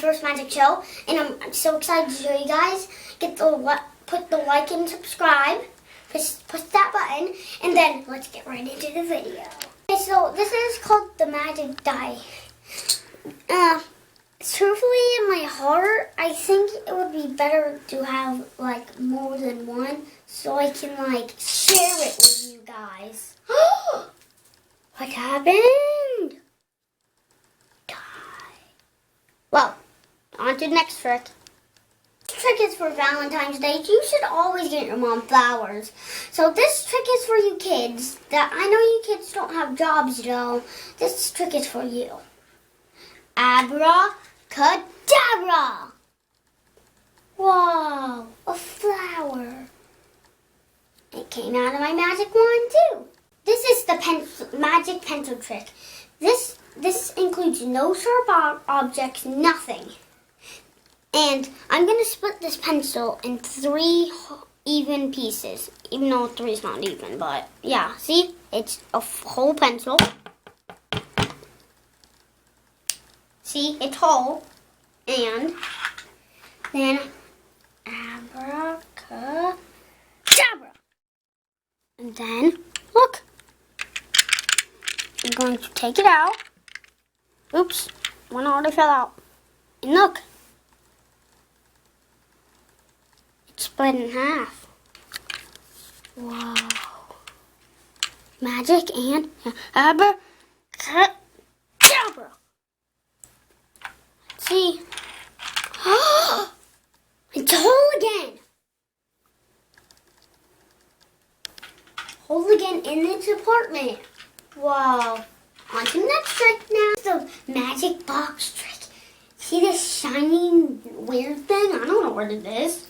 first magic show, and I'm so excited to show you guys. Put the like and subscribe. Push that button, and then let's get right into the video. Okay, so this is called the magic die. Truthfully, in my heart, I think it would be better to have like more than one, so I can like share it with you guys. What happened? Die. Well, on to the next trick. This trick is for Valentine's Day. You should always get your mom flowers. So this trick is for you kids. I know you kids don't have jobs though. This trick is for you. Abracadabra! Wow, a flower. It came out of my magic wand too. This is the magic pencil trick. This includes no sharp objects, nothing. And I'm going to split this pencil in 3 even pieces. Even though 3 is not even, but yeah. See? It's a whole pencil. See? It's whole. And then abracadabra. And then, look. I'm going to take it out. Oops. One already fell out. And look. Split in half. Wow. Magic and abracadabra. Let's see. It's whole again. Whole again in its apartment. Wow. On to the next trick now. The magic box trick. See this shiny weird thing? I don't know what it is.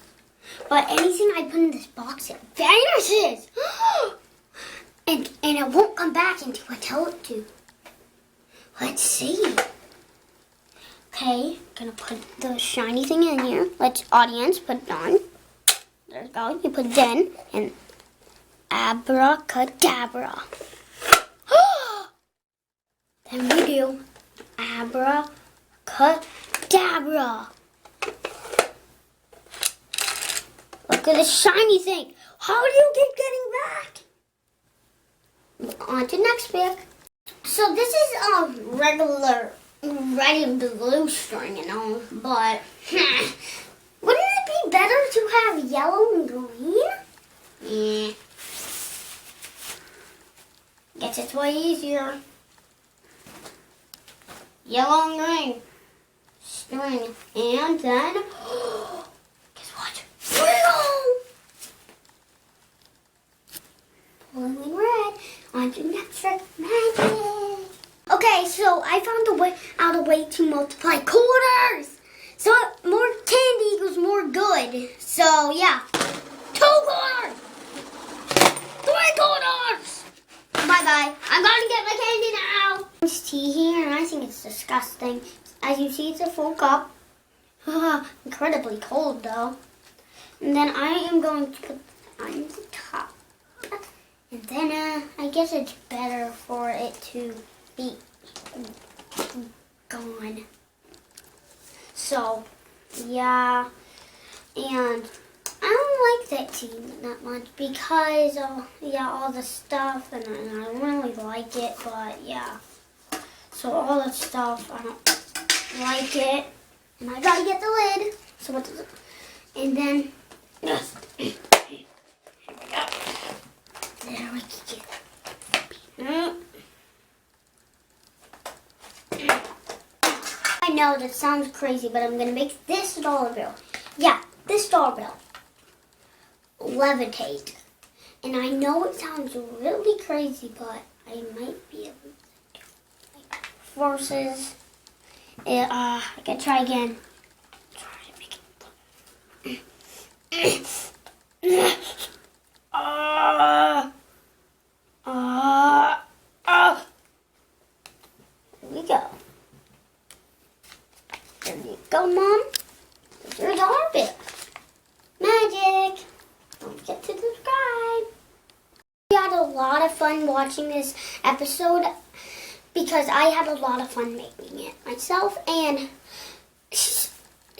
But anything I put in this box, it vanishes. and it won't come back until I tell it to. Let's see. Okay, gonna put the shiny thing in here. Let's audience put it on. There we go. You put it in and abracadabra. Then we do abracadabra. Look at this shiny thing. How do you keep getting back? On to the next pick. So this is a regular red and blue string, you know, but wouldn't it be better to have yellow and green? Yeah. Guess it's way easier. Yellow and green string, and then guess what? Blue and red. On to the next trick. Magic. Okay, so I found out a way to multiply quarters. So more candy equals more good. So yeah. 2 quarters. 3 quarters. Bye-bye. I'm going to get my candy now. There's tea here, and I think it's disgusting. As you see, it's a full cup. Incredibly cold, though. And then I am going to put on the top. And then I guess it's better for it to be gone. So, yeah. And I don't like that tea that much because, yeah, all the stuff. And I don't really like it, but yeah. So all that stuff, I don't like it. And I gotta get the lid. So what does it? And then, yes. Here we go. There we go. I know that sounds crazy, but I'm gonna make this dollar bill. Yeah, this dollar bill levitate. And I know it sounds really crazy, but I might be able to do like forces. I can try again. Try to make it. Here we go. There you go, Mom. There's your dollar bill. Magic. Don't forget to subscribe. We had a lot of fun watching this episode because I had a lot of fun making it myself, and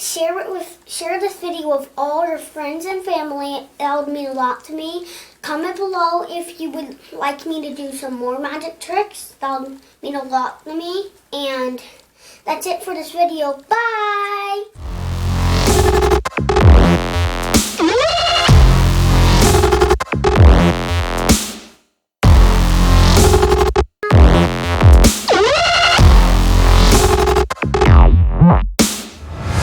share this video with all your friends and family. That would mean a lot to me. Comment below if you would like me to do some more magic tricks. That would mean a lot to me. And that's it for this video. Bye!